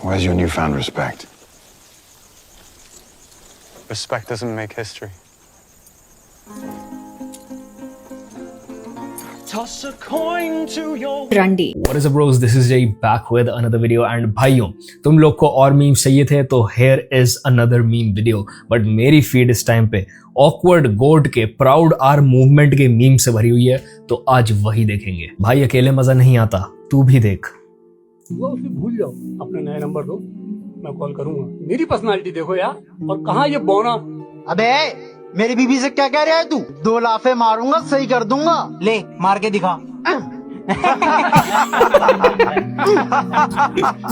Where's your newfound respect? Respect doesn't make history. Toss a coin to your Randy. What is up bros, this is Jay back with another video and भाइयों तुम लोग को और meme चाहिए थे तो here is another meme video but मेरी feed इस टाइम पे awkward goat के proud R movement के मीम से भरी हुई है तो आज वही देखेंगे। भाई अकेले मजा नहीं आता, तू भी देख। वो उसे भूल जाओ, अपना नया नंबर दो, मैं कॉल करूंगा। मेरी पर्सनालिटी देखो यार, और कहाँ ये बोना। अबे मेरी बीबी से क्या कह रहा है तू? 2 लाफे मारूंगा, सही कर दूंगा। ले मार के दिखा।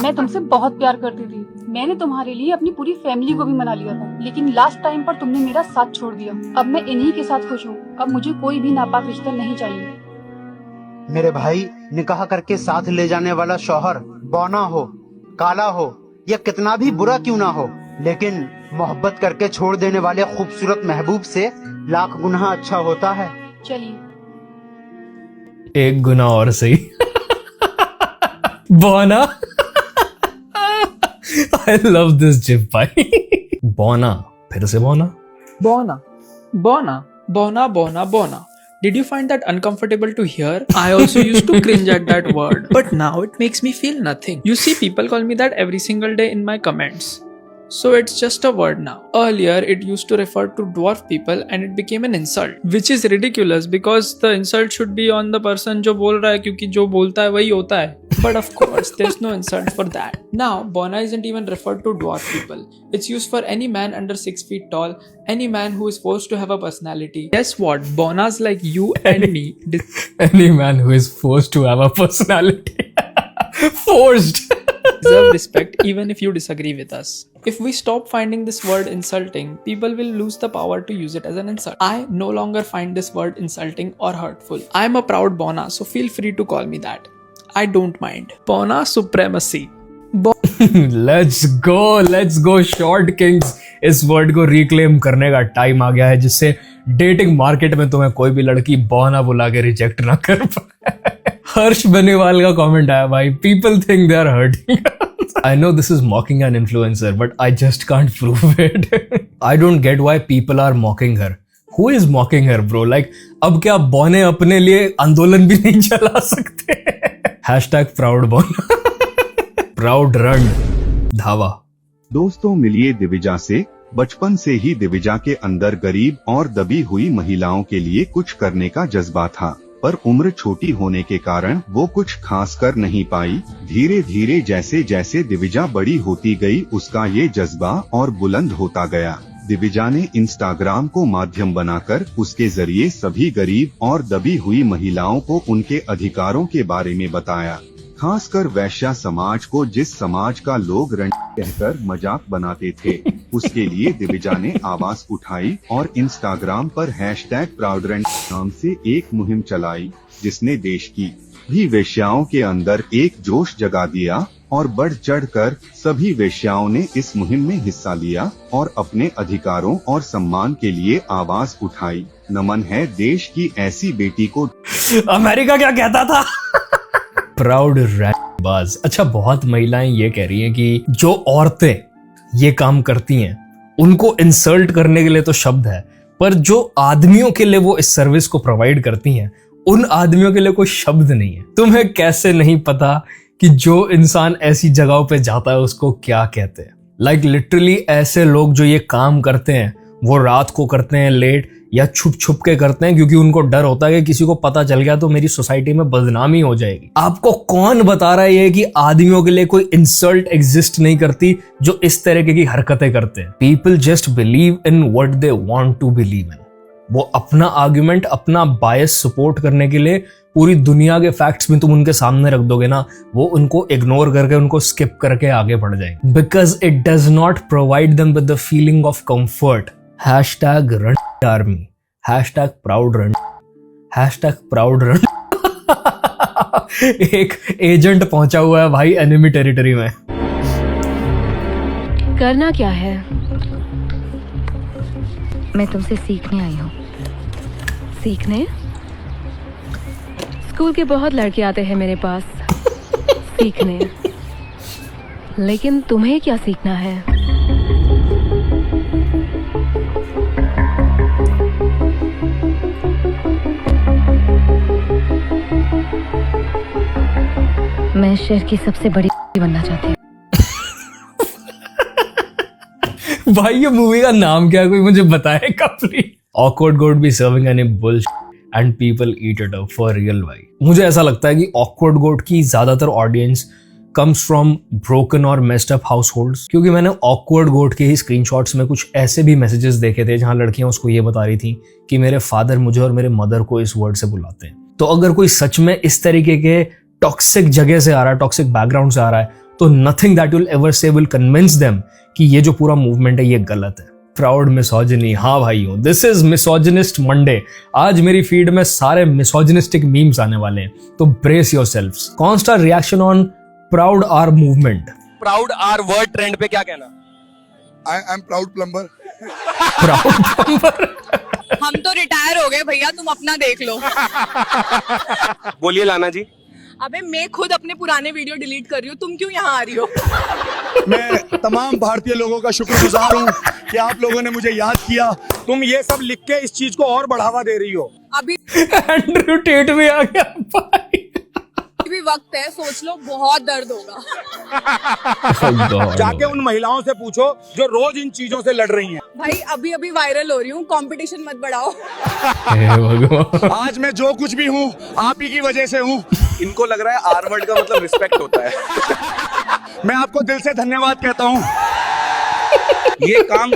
मैं तुमसे बहुत प्यार करती थी। मैंने तुम्हारे लिए अपनी पूरी फैमिली को भी मना लिया था, लेकिन लास्ट टाइम पर तुमने मेरा साथ छोड़ दिया। अब मैं इन्हीं के साथ खुश हूँ। अब मुझे कोई भी नापाक रिश्ता नहीं चाहिए। मेरे भाई, निकाह करके साथ ले जाने वाला शौहर बौना हो, काला हो या कितना भी बुरा क्यों ना हो, लेकिन मोहब्बत करके छोड़ देने वाले खूबसूरत महबूब से लाख गुना अच्छा होता है। चलिए एक गुना और सही। बौना। I love this जिप भाई। बौना, फिर से बौना। Bona. Bona. Bona, bona, bona. Did you find that uncomfortable to hear? I also used to cringe at that word. But now it makes me feel nothing. You see, people call me that every single day in my comments. So it's just a word now. Earlier, it used to refer to dwarf people and it became an insult. Which is ridiculous because the insult should be on the person जो बोल रहा है क्योंकि जो बोलता है वही होता है. But of course, there's no insult for that. Now, Bona isn't even referred to dwarf people. It's used for any man under 6 feet tall, any man who is forced to have a personality. Guess what? Bonas like you and me. Any man who is forced to have a personality. Forced. Deserve respect even if you disagree with us. If we stop finding this word insulting, people will lose the power to use it as an insult. I no longer find this word insulting or hurtful. I am a proud Bona, so feel free to call me that. I don't mind. Bona supremacy. Let's go short kings। इस word को reclaim करने का time आ गया है जिससे dating market में तुम्हें कोई भी लड़की बौना बुला के रिजेक्ट ना कर पाए। हर्ष बनीवाल का कमेंट आया भाई, people think they are hurting। I know this is mocking an influencer, but I just can't prove it. I don't get why people are mocking her. Who is mocking her, bro? Like, अब क्या बौने अपने लिए आंदोलन भी नहीं चला सकते? Hashtag proud बौना। Proud run धावा। दोस्तों मिलिए दिविजा से। बचपन से ही दिविजा के अंदर गरीब और दबी हुई महिलाओं के लिए कुछ करने का जज्बा था, पर उम्र छोटी होने के कारण वो कुछ खास कर नहीं पाई। धीरे धीरे जैसे जैसे दिविजा बड़ी होती गई, उसका ये जज्बा और बुलंद होता गया। दिविजा ने इंस्टाग्राम को माध्यम बनाकर उसके जरिए सभी गरीब और दबी हुई महिलाओं को उनके अधिकारों के बारे में बताया, खासकर वैश्या समाज को, जिस समाज का लोग रंड कहकर मजाक बनाते थे। उसके लिए दिविजा ने आवाज उठाई और इंस्टाग्राम पर #ProudRand नाम से एक मुहिम चलाई, जिसने देश की भी वेश्याओं के अंदर एक जोश जगा दिया और बढ़ चढ़कर सभी वेश्याओं ने इस मुहिम में हिस्सा लिया और अपने अधिकारों और सम्मान के लिए आवाज उठाई। नमन है देश की ऐसी बेटी को। अमेरिका क्या कहता था? प्राउड बाज। अच्छा, बहुत महिलाएं ये कह रही हैं कि जो औरतें ये काम करती हैं उनको इंसल्ट करने के लिए तो शब्द है, पर जो आदमियों के लिए वो इस सर्विस को प्रोवाइड करती हैं उन आदमियों के लिए कोई शब्द नहीं है। तुम्हें कैसे नहीं पता कि जो इंसान ऐसी जगहों पे जाता है उसको क्या कहते हैं? लाइक लिटरली ऐसे लोग जो ये काम करते हैं वो रात को करते हैं, लेट या छुप छुप के करते हैं, क्योंकि उनको डर होता है कि किसी को पता चल गया तो मेरी सोसाइटी में बदनामी हो जाएगी। आपको कौन बता रहा है ये कि आदमियों के लिए कोई इंसल्ट एग्जिस्ट नहीं करती जो इस तरह की हरकतें करते हैं? People just believe in what they want to believe in. वो अपना आर्ग्यूमेंट, अपना बायस सपोर्ट करने के लिए पूरी दुनिया के फैक्ट्स में तुम उनके सामने रख दोगे ना, वो उनको इग्नोर करके, उनको स्किप करके आगे बढ़ जाएंगे, because it does not provide them with the feeling of comfort. #run army, #proud run, #proud run। एक एजेंट पहुंचा हुआ है भाई एनिमी टेरिटरी में। करना क्या है? मैं तुमसे सीखने आई हूँ। सीखने? स्कूल के बहुत लड़के आते हैं मेरे पास सीखने। लेकिन तुम्हें क्या सीखना है? मैं शहर की सबसे बड़ी बनना चाहती हूँ। भाई ये मूवी का नाम क्या है, कोई मुझे बताएगा please? Awkward goat be serving any bullshit and people eat it up for real भाई। मुझे ऐसा लगता है कि Awkward goat की ज्यादातर ऑडियंस comes from broken और messed up households, क्योंकि मैंने Awkward goat के ही स्क्रीनशॉट्स में कुछ ऐसे भी मैसेजेस देखे थे जहां लड़कियां उसको ये बता रही थी कि मेरे फादर मुझे और मेरे मदर को इस वर्ड से बुलाते हैं। तो अगर कोई सच में इस तरीके के टॉक्सिक जगह से आ रहा है, टॉक्सिक बैकग्राउंड से आ रहा है, तो नथिंग दैट यूल एवर से विल कन्विंस देम कि ये जो पूरा मूवमेंट है ये गलत है। प्राउड मिसोजिनी, हाँ भाइयों, दिस इज मिसोजिनिस्ट मंडे। आज मेरी फीड में सारे मिसोजिनिस्टिक मीम्स आने वाले हैं, तो brace yourselves. Constant reaction on proud R movement. Proud R word trend पे क्या कहना? I am proud plumber. Proud plumber. हम तो रिटायर हो गए भैया, तुम अपना देख लो। बोलिए लाना जी। अबे मैं खुद अपने पुराने वीडियो डिलीट कर रही हूँ, तुम क्यों यहाँ आ रही हो? मैं तमाम भारतीय लोगों का शुक्रगुजार हूँ कि आप लोगों ने मुझे याद किया। तुम ये सब लिख के इस चीज को और बढ़ावा दे रही हो। अभी एंड्रयू टेट भी आ गया भाई। भी वक्त है, सोच लो, बहुत दर्द होगा। जाके उन महिलाओं से पूछो जो रोज इन चीजों से लड़ रही हैं। भाई अभी अभी वायरल हो रही हूँ, कंपटीशन मत बढ़ाओ। आज मैं जो कुछ भी हूँ आप ही की वजह से हूँ। इनको लग रहा है आर वर्ड का मतलब रिस्पेक्ट होता है। मैं आपको दिल से धन्यवाद कहता हूँ। ये काम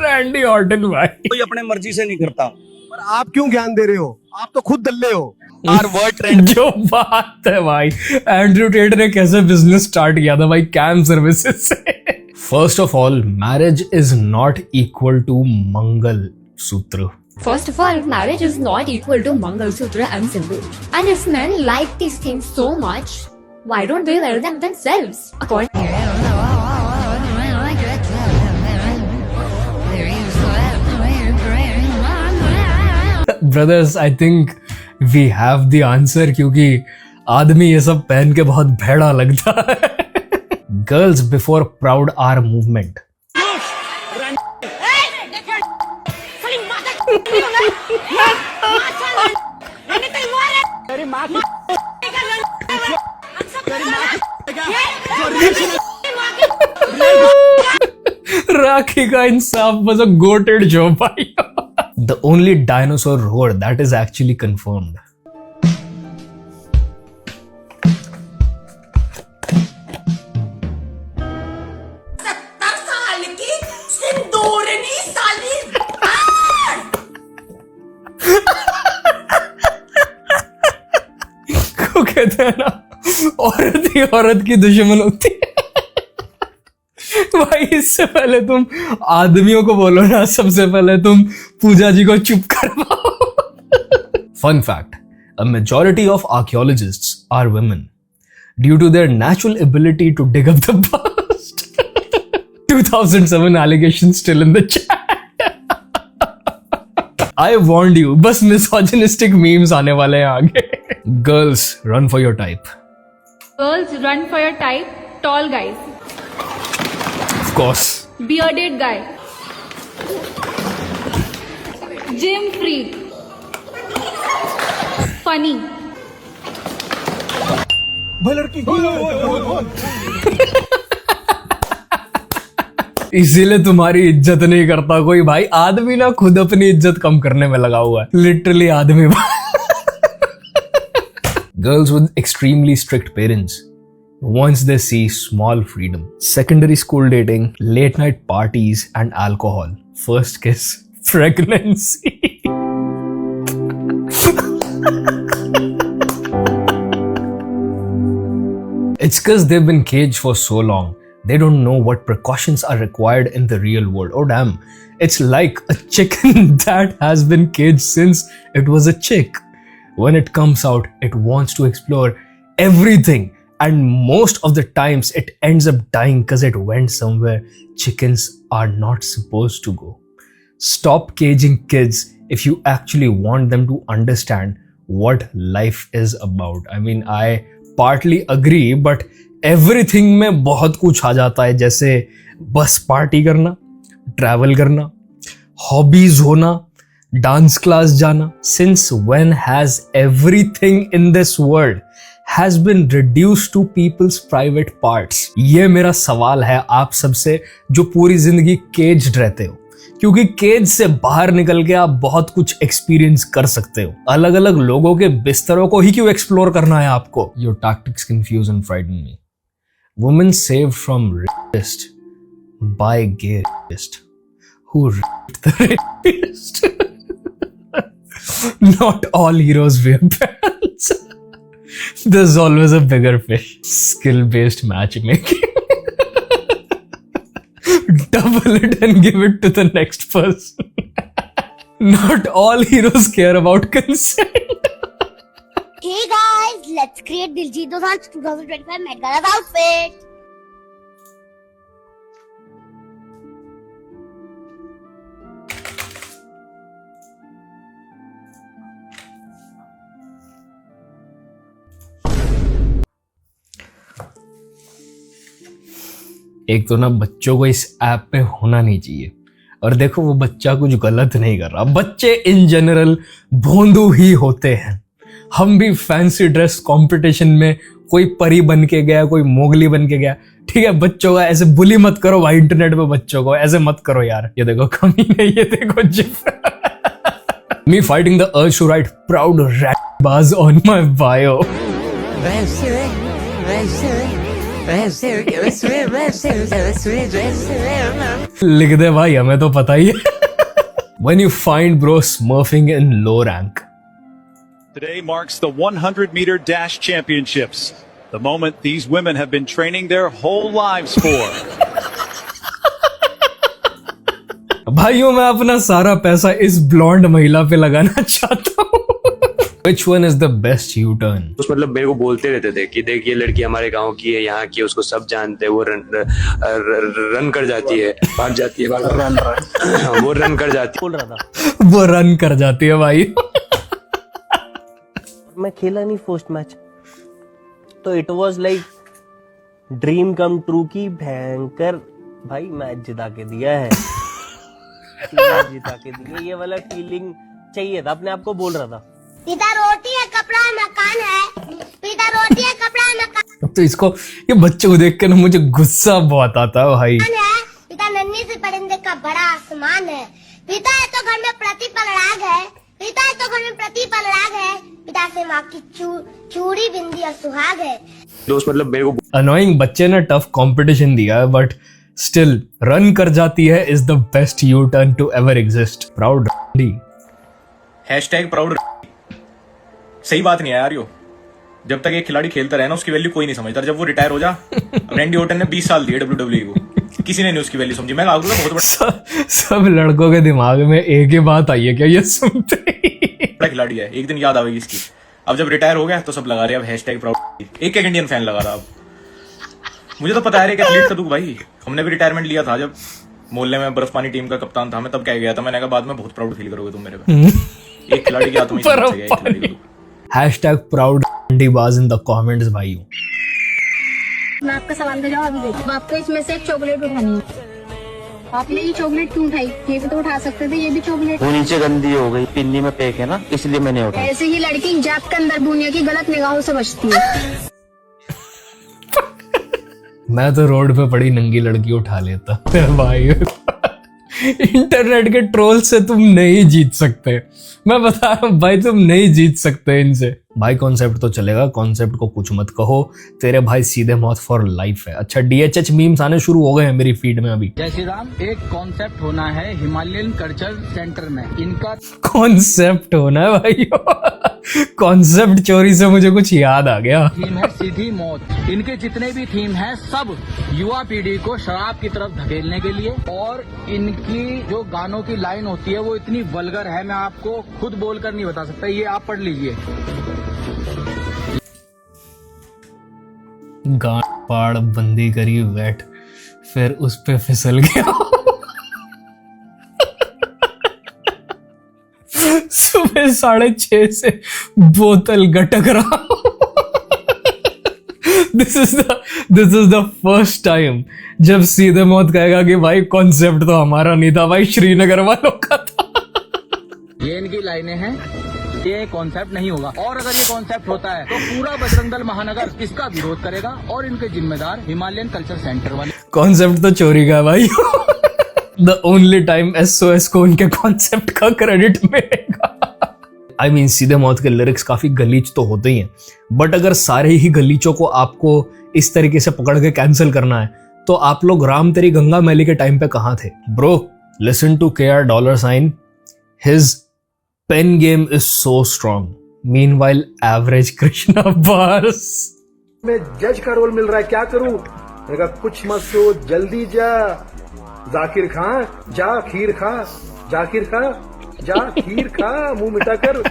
रैंडी ऑर्टन भाई कोई अपने मर्जी से नहीं करता, पर आप क्यों ज्ञान दे रहे हो? आप तो खुद दल्ले हो। आर वर्ड ट्रेंड जो बात है भाई, एंड्रयू टेट ने कैसे बिजनेस स्टार्ट किया था भाई, कैम सर्विसेज से। First of all, marriage is not equal to mangalsutra. First of all, marriage is not equal to Mangalsutra and Sindhu. And if men like these things so much, why don't they wear them themselves? Brothers, I think we have the answer, क्योंकि आदमी ये सब पहन के बहुत भेड़ा लगता है। Girls before proud are movement. राखी का इंसाफ was a goated job भाई। The only dinosaur roar that is actually confirmed. को कहते हैं ना, औरत ही औरत की दुश्मन होती है। भाई इससे पहले तुम आदमियों को बोलो ना, सबसे पहले तुम पूजा जी को चुप करवाओ। Fun fact, a majority of archaeologists are women due to their natural ability to dig up the past. 2007 allegations still in the chat. I warned you, बस misogynistic memes आने वाले हैं आगे। Girls, run for your type. Girls, run for your type. Tall guys. Of course. Bearded guy. Gym freak. Funny. इसीलिए तुम्हारी इज्जत नहीं करता कोई भाई। आदमी ना खुद अपनी इज्जत कम करने में लगा हुआ है, लिटरली आदमी। Girls with extremely strict parents, once they see small freedom, secondary school dating, late night parties and alcohol, first kiss, pregnancy. It's because they've been caged for so long. They don't know what precautions are required in the real world. Oh damn, it's like a chicken that has been caged since it was a chick. When it comes out, it wants to explore everything, and most of the times it ends up dying because it went somewhere chickens are not supposed to go. Stop caging kids if you actually want them to understand what life is about. I mean, I partly agree, but everything में बहुत कुछ आ जाता है, जैसे बस party करना, travel करना, hobbies होना, डांस क्लास जाना. Since when has everything in this world has been reduced to people's private parts? ये मेरा सवाल है आप सबसे जो पूरी जिंदगी केज्ड रहते हो, क्योंकि केज से बाहर निकल के आप बहुत कुछ एक्सपीरियंस कर सकते हो. अलग अलग लोगों के बिस्तरों को ही क्यों एक्सप्लोर करना है आपको? Your tactics confuse and frighten me. Women saved from rapist by gay rapist who raped the rapist. Not all heroes wear pants. There's always a bigger fish. Skill-based matchmaking. Double it and give it to the next person. Not all heroes care about consent. Hey guys, let's create Diljit Dosanjh's 2025 Met Gala outfit. एक तो ना बच्चों को इस app पे होना नहीं चाहिए, और देखो वो बच्चा कुछ गलत नहीं कर रहा. बच्चे इन जनरल भोंदू ही होते हैं. हम भी फैंसी ड्रेस कंपटीशन में कोई परी बन के गया, कोई मोगली बन के गया. ठीक है, बच्चों का ऐसे बुली मत करो भाई, इंटरनेट पे बच्चों को ऐसे मत करो यार. ये देखो कमी नहीं, ये देखो gif. Me fighting the urge to write proud rat बाज ऑन माय बायो. लिख दे भाई, हमें तो पता ही है. When you find bro smurfing in low rank. Today marks the 100-meter dash championships, the moment these women have been training their whole lives for. भाइयों मैं अपना सारा पैसा इस ब्लॉन्ड महिला पे लगाना चाहता हूँ. Which one is the best U-turn? उस मतलब मेरे को बोलते रहते थे कि देख ये लड़की हमारे गांव की है, यहाँ की है, उसको सब जानते हैं. वो रन कर जाती है, भाग जाती है, वो रन कर जाती है. बोल रहा था वो रन कर जाती है भाई. मैं खेला नहीं फर्स्ट मैच, तो it was like dream come true की भयंकर भाई मैच जिता के दिया है. जिता के दिया, ये वाला फीलिंग चाहिए था. अपने आप को बोल रहा था पिता रोटी है कपड़ा मकान है, पिता रोटी है कपड़ा मकान. तो इसको ये बच्चे को देख के ना मुझे गुस्सा बहुत आता है भाई. पिता नन्ही से परिंदे का बड़ा आसमान है. पिता है तो घर में प्रतिपल राग है, पिता है तो घर में प्रतिपल राग है. पिता से माँ की चूड़ी बिंदी और सुहाग है. दोस्त मतलब मेरे को अनोइंग बच्चे ने टफ कंपटीशन दिया है, बट स्टिल रन कर जाती है is the best you turn to ever exist. Proud #proud. सही बात नहीं है यार. यो जब तक एक खिलाड़ी खेलता रहे ना, उसकी वैल्यू कोई नहीं समझता. जब वो रिटायर हो जा, रैंडी ऑर्टन ने 20 साल दिए WWE को, किसी ने नहीं उसकी वैल्यू समझी. मैं बहुत बड़ा सब लड़कों के दिमाग में एक ही बात आई है क्या ये सुनते ही. बड़ा खिलाड़ी है, एक दिन याद आवेगी इसकी. अब जब रिटायर हो गया तो सब लगा रहे अब #प्राउड. एक इंडियन फैन लगा रहा. अब मुझे तो पता है कि एथलीट का दुख भाई. हमने भी रिटायरमेंट लिया था जब मोहल्ले में बर्फ पानी टीम का कप्तान था. मैं तब कह गया था, मैंने कहा बाद में बहुत प्राउड फील करोगे तुम मेरे पे. एक खिलाड़ी क्या तुम्हें समझ गया, एक खिलाड़ी का दुख. #proud बाज इन द कमेंट्स भाई. मैं आपका सवाल का जवाब अभी देती हूँ. आपको इसमें से एक चॉकलेट उठानी है. आपने ये चॉकलेट क्यों उठाई? ये भी तो उठा सकते थे, ये भी चॉकलेट. वो नीचे गंदी हो गई, पिन्नी में पैक है ना, इसलिए मैंने उठाई. ऐसे ही लड़की जात के अंदर दुनिया की गलत निगाहों से बचती है. मैं तो रोड पे पड़ी नंगी लड़की उठा लेता भाई. इंटरनेट के ट्रोल से तुम नहीं जीत सकते. मैं बता रहा हूँ भाई, तुम नहीं जीत सकते इनसे. भाई कॉन्सेप्ट तो चलेगा, कॉन्सेप्ट को कुछ मत कहो. तेरे भाई सीधे मौत फॉर लाइफ है. अच्छा DHH मीम्स आने शुरू हो गए हैं मेरी फीड में अभी. जय श्री राम. एक कॉन्सेप्ट होना है हिमालयन कल्चर सेंटर में. इनका कॉन्सेप्ट होना है भाई. कॉन्सेप्ट चोरी से मुझे कुछ याद आ गया. थीम है सीधी मौत. इनके जितने भी थीम है सब युवा पीढ़ी को शराब की तरफ धकेलने के लिए. और इनकी जो गानों की लाइन होती है वो इतनी वल्गर है, मैं आपको खुद बोलकर नहीं बता सकता. ये आप पढ़ लीजिए. गांड पाड़ बंदी करी वेट, फिर उस पे फिसल गया. सुबह 6:30 से बोतल गटक रहा. This is the first time जब सीधे मौत कहेगा कि भाई कॉन्सेप्ट तो हमारा नहीं था भाई, श्रीनगर वालों का था। ये इनकी लाइनें हैं, ये कॉन्सेप्ट नहीं होगा, और अगर ये कॉन्सेप्ट होता है तो पूरा बजरंग दल महानगर इसका विरोध करेगा और इनके जिम्मेदार हिमालयन कल्चर सेंटर वाले। कॉन्सेप्ट तो चोरी का भाई। द ओनली टाइम SOS को उनके कॉन्सेप्ट का क्रेडिट मिलेगा। I mean, सीधे मौत के लिरिक्स काफी गलीच तो होते ही हैं, बट अगर सारे ही गलीचों को आपको इस तरीके से पकड़ के कैंसिल करना है तो आप लोग राम तेरी गंगा मैली के टाइम पे कहां थे? Bro, listen to KR$, his pen game is so strong, meanwhile average Krishna bars. मैं जज का रोल मिल रहा है, क्या करूं? मैंने कहा कुछ मत सोच, जल्दी जा, जाकिर खां जा खीर खा, जाकिर खा जा खीर खा, मुंह मिटा कर।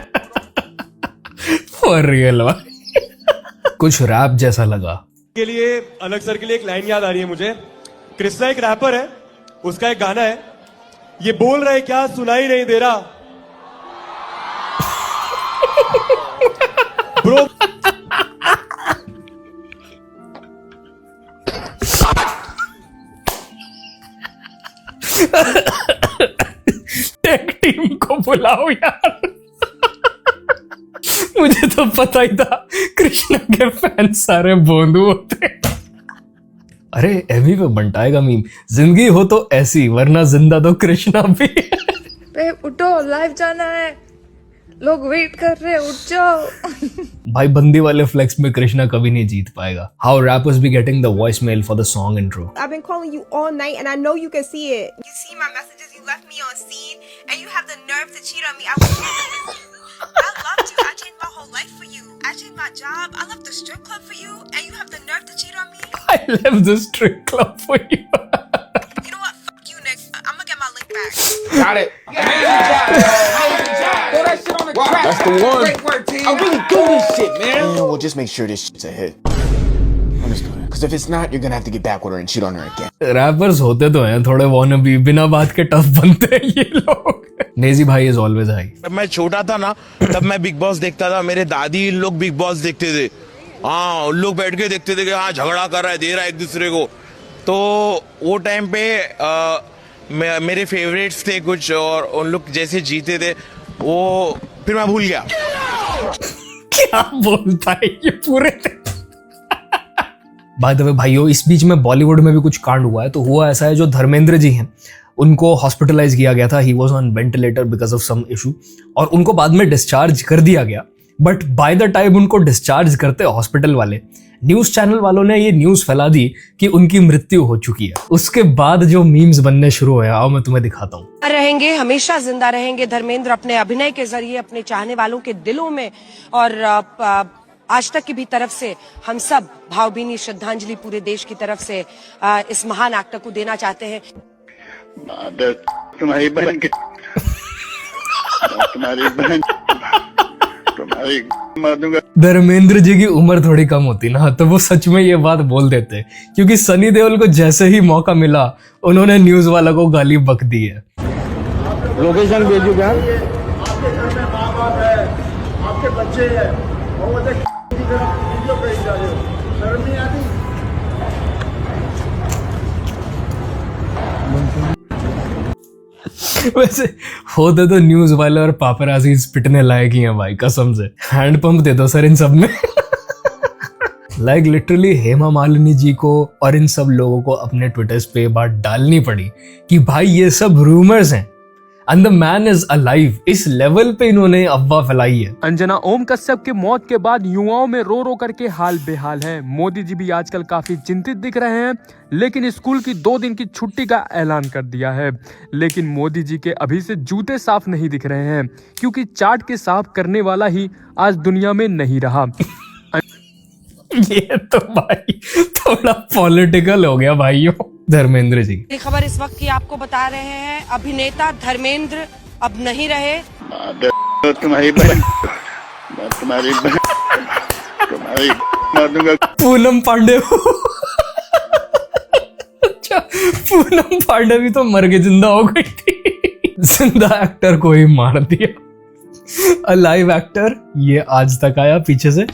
फॉर रियल भाई, कुछ रैप जैसा लगा। के लिए अलग सर के लिए एक लाइन याद आ रही है मुझे। कृष्णा एक रैपर है, उसका एक गाना है, ये बोल रहे क्या सुनाई नहीं दे रहा ब्रो। टेक टीम को बुलाओ यार। मुझे तो पता ही था कृष्णा के फैन सारे बोंदू होते। अरे एमी पे बंटाएगा मीम, जिंदगी हो तो ऐसी, वरना जिंदा तो कृष्णा भी। बे उठो, लाइव जाना है, लोग वेट कर रहे हैं, उठ जाओ। भाई बंदी वाले फ्लेक्स में कृष्णा कभी नहीं जीत पाएगा। How rappers be getting the voicemail for the song intro. I've been calling you all night and I know you can see it. You see my messages, you left me on scene and you have the nerve to cheat on me. I loved you. I changed my whole life for you. I changed my job. I left the strip club for you and you have the nerve to cheat on me. I left the strip club for you. You know what? Fuck you, Nick. I'm gonna get my link back. Got it. Throw that shit on the track. That's the one. Great work, team. I really do this shit, man. We'll just make sure this shit's a hit. Understood. Because if it's not, you're gonna have to get back with her and cheat on her again. Rappers होते तो हैं थोड़े wannabe, बिना बात के tough बनते हैं ये लोग। नेजी भाई इज ऑलवेज हाई। जब मैं छोटा था ना, तब मैं बिग बॉस देखता था, मेरे दादी इन लोग बिग बॉस देखते थे। हाँ, उन लोग बैठ के देखते थे कि हाँ झगड़ा कर रहा है, दे रहा है एक दूसरे को। तो वो टाइम पे मेरे फेवरेट्स थे कुछ, और उन लोग जैसे जीते थे वो फिर मैं भूल गया। क्या बोलता है ये पूरे। बाय द वे भाइयों, इस बीच में बॉलीवुड में भी कुछ कांड हुआ है। तो हुआ ऐसा है, जो धर्मेंद्र जी हैं उनको हॉस्पिटलाइज किया गया था। He was on ventilator because of some issue, और उनको बाद में डिस्चार्ज कर दिया गया। बट बाय द टाइम उनको डिस्चार्ज करते हॉस्पिटल वाले, न्यूज चैनल वालों ने ये न्यूज फैला दी कि उनकी मृत्यु हो चुकी है। उसके बाद जो मीम्स बनने शुरू हुए, आओ मैं तुम्हें दिखाता हूँ। रहेंगे, हमेशा जिंदा रहेंगे धर्मेंद्र, अपने अभिनय के जरिए अपने चाहने वालों के दिलों में, और आज तक की भी तरफ से हम सब भावभीनी श्रद्धांजलि पूरे देश की तरफ से इस महान एक्टर को देना चाहते हैं। तुम्हारी बहन के तुम्हारी बहन तुम्हारी मार दूंगा। धर्मेंद्र जी की उम्र थोड़ी कम होती ना, तो वो सच में ये बात बोल देते, क्योंकि सनी देओल को जैसे ही मौका मिला उन्होंने न्यूज वाला को गाली बक दी है। लोकेशन भेजू क्या? आपके बच्चे हैं, शर्म नहीं आती? वैसे होते तो न्यूज वाले और पापराजी पिटने लायक ही हैं भाई, कसम से। हैंड पंप दे दो सर इन सब में। लाइक लिटरली हेमा मालिनी जी को और इन सब लोगों को अपने ट्विटर्स पे बात डालनी पड़ी कि भाई ये सब रूमर्स हैं and the man is alive. इस लेवल पे इन्होंने अफवाह फैलाई है। अंजना ओम कश्यप के मौत के बाद युवाओं में रो रो करके हाल बेहाल है। मोदी जी भी आजकल काफी चिंतित दिख रहे हैं, लेकिन स्कूल की 2 दिन की छुट्टी का ऐलान कर दिया है। लेकिन मोदी जी के अभी से जूते साफ नहीं दिख रहे हैं, क्योंकि चाट के साफ करने वाला ही आज दुनिया में नहीं रहा। ये तो भाई थोड़ा पॉलिटिकल हो गया भाइयों। धर्मेंद्र जी, ये खबर इस वक्त की आपको बता रहे हैं, अभिनेता धर्मेंद्र अब नहीं रहे। तुम्हारी बहन तुम्हारी बहन तुम्हारी मार दूंगा। पूनम पांडे। अच्छा, पूनम पांडे भी तो मर के जिंदा हो गई थी। जिंदा एक्टर को ही मार दिया। अलाइव एक्टर, ये आज तक आया पीछे से।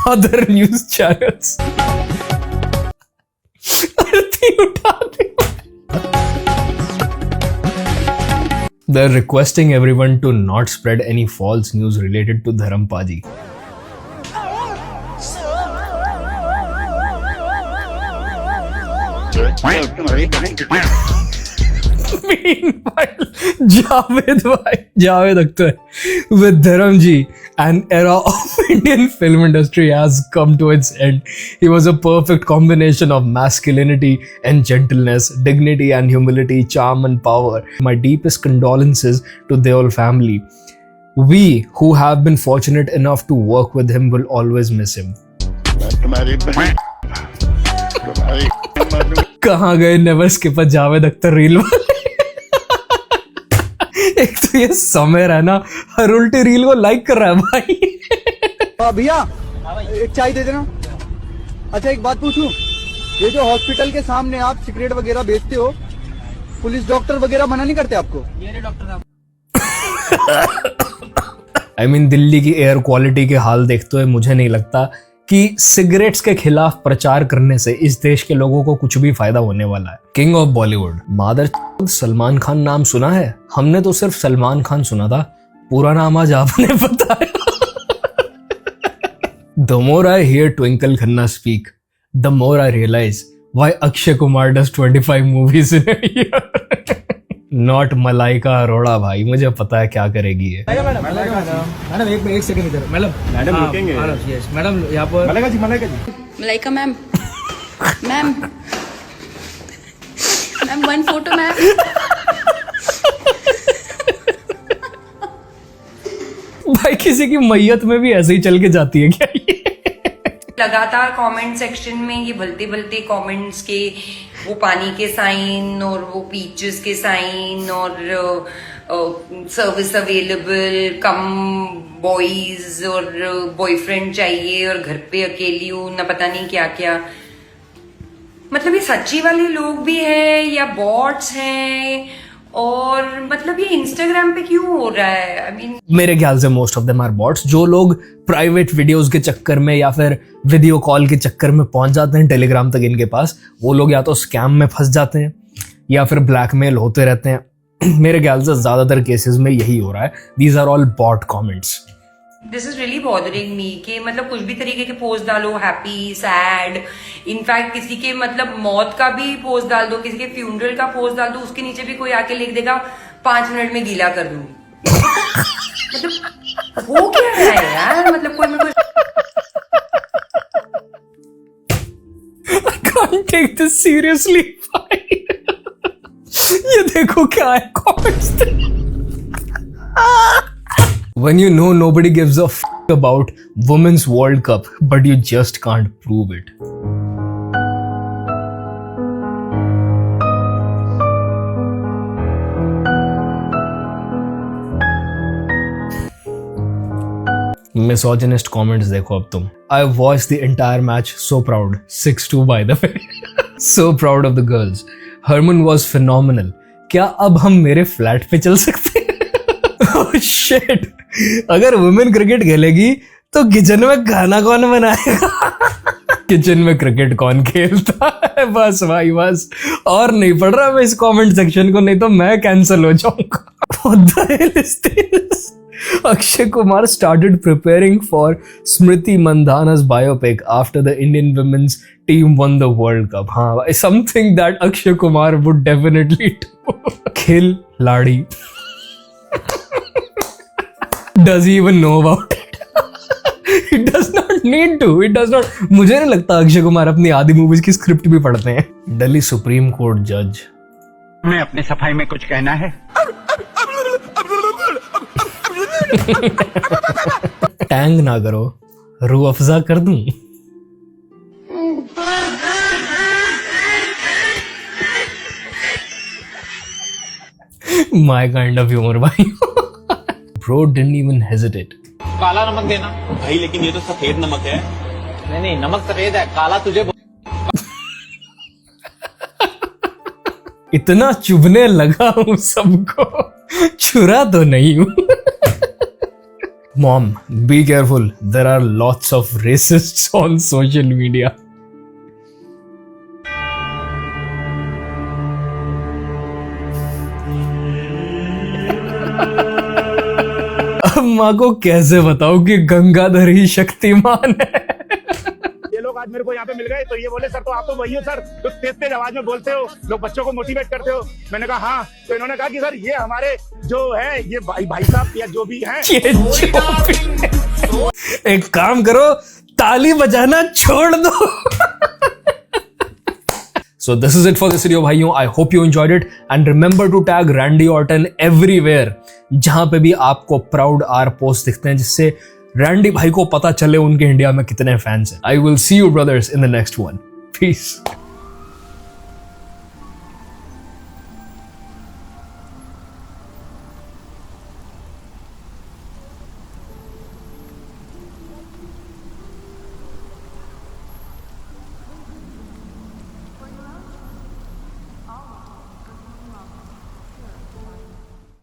other news channels. They're requesting everyone to not spread any false news related to Dharampaji. Meanwhile, Javed Akhtar with Dharamji, an era of Indian film industry has come to its end. He was a perfect combination of masculinity and gentleness, dignity and humility, charm and power. My deepest condolences to the whole family. We who have been fortunate enough to work with him will always miss him. कहाँ गए never skipper Javed Akhtar reel वाले? एक तो ये समय रहना हर उल्टी reel को लाइक कर रहा है भाई। भैया एक चाय दे देना। अच्छा एक बात पूछूं, ये जो हॉस्पिटल के सामने आप सिगरेट वगैरह बेचते हो, पुलिस डॉक्टर वगैरह मना नहीं करते आपको? मेरे डॉक्टर I mean, दिल्ली की एयर क्वालिटी के हाल देखते हुए मुझे नहीं लगता कि सिगरेट्स के खिलाफ प्रचार करने से इस देश के लोगों को कुछ भी फायदा होने वाला है। किंग ऑफ बॉलीवुड मादर सलमान खान नाम सुना है? हमने तो सिर्फ सलमान खान सुना था, पूरा नाम आज आपने बताया। The more I hear Twinkle Khanna speak, the more I realize why Akshay Kumar does 25 movies in a year. Not Malaika Arora भाई, मुझे पता है क्या करेगी ये। मैडम एक सेकंड इधर। मैडम रुकेंगे। यस मैडम यहाँ पर Malaika ji. Malaika ma'am ma'am one photo ma'am. भाई किसी की मैयत में भी ऐसे ही चल के जाती है क्या ये? लगातार कमेंट सेक्शन में ये भलते भलते कमेंट्स के वो पानी के साइन और वो पीचेस के साइन और सर्विस अवेलेबल, कम बॉयज और बॉयफ्रेंड चाहिए और घर पे अकेली हूँ, ना पता नहीं क्या क्या। मतलब ये सच्ची वाले लोग भी हैं या बॉट्स हैं? और मतलब ये इंस्टाग्राम पे क्यों हो रहा है? आई मीन मेरे ख्याल से most of them are bots, जो लोग प्राइवेट वीडियोस के चक्कर में या फिर वीडियो कॉल के चक्कर में पहुंच जाते हैं टेलीग्राम तक इनके पास, वो लोग या तो स्कैम में फंस जाते हैं या फिर ब्लैकमेल होते रहते हैं। मेरे ख्याल से ज्यादातर केसेस में यही हो रहा है। These are all bot comments. This is really bothering me कि मतलब कुछ भी तरीके के पोस्ट डालो, हैप्पी, सैड, इनफैक्ट किसी के मतलब मौत का भी पोस्ट डाल दो, किसी के फ्यूनरल का पोस्ट डाल दो, उसके नीचे भी कोई आके लिख देगा 5 मिनट में गीला कर दूंगी। मतलब वो क्या है यार? मतलब कोई मेरे को I can't take this seriously भाई। ये देखो क्या है comments. When you know nobody gives a f about Women's World Cup, but you just can't prove it. Misogynist comments देखो अब तुम। I watched the entire match, so proud. 6-2 by the way. So proud of the girls. Herman was phenomenal. क्या अब हम मेरे flat पे चल सकते हैं? Oh shit. अगर वुमेन क्रिकेट खेलेगी तो किचन में खाना कौन बनाएगा? किचन में क्रिकेट कौन खेलता है? बस भाई बस, और नहीं पढ़ रहा मैं इस कमेंट सेक्शन को, नहीं तो मैं कैंसिल हो जाऊंगा। What the hell is this? Akshay Kumar started preparing for Smriti Mandhana's biopic after the Indian women's team won the World Cup. हाँ, something that Akshay Kumar would definitely do. Kill Ladi. Does he even know about it? He does not need to. It does not. मुझे नहीं लगता अक्षय कुमार अपनी आधी movies की script भी पढ़ते हैं। दिल्ली सुप्रीम कोर्ट जज। मैं अपने सफाई में कुछ कहना है। टैंग ना करो, रूह अफ़ज़ा कर दूं। My kind of humor भाई। Bro didn't even hesitate. काला नमक देना भाई, लेकिन ये तो सफेद नमक है। नहीं नमक सफेद है, काला तुझे। इतना चुभने लगा हूं सबको, छुरा तो नहीं हूं। Mom, be careful. There are lots of racists on social media. अब माँ को कैसे बताऊं कि गंगाधर ही शक्तिमान है। ये लोग आज मेरे को यहाँ पे मिल गए तो ये बोले सर तो आप तो वही हो सर, तो तेज तेज आवाज में बोलते हो, लोग बच्चों को मोटिवेट करते हो। मैंने कहा हाँ, तो इन्होंने कहा कि सर ये हमारे जो है ये भाई साहब या जो भी हैं, एक काम करो, ताली बजाना छोड़ दो। So this is it for this video भाइयों. I hope you enjoyed it and remember to tag Randy Orton everywhere जहां पे भी आपको Proud R पोस्ट दिखते हैं, जिससे रैंडी भाई को पता चले उनके इंडिया में कितने फैंस हैं. I will see you brothers in the next one. Peace.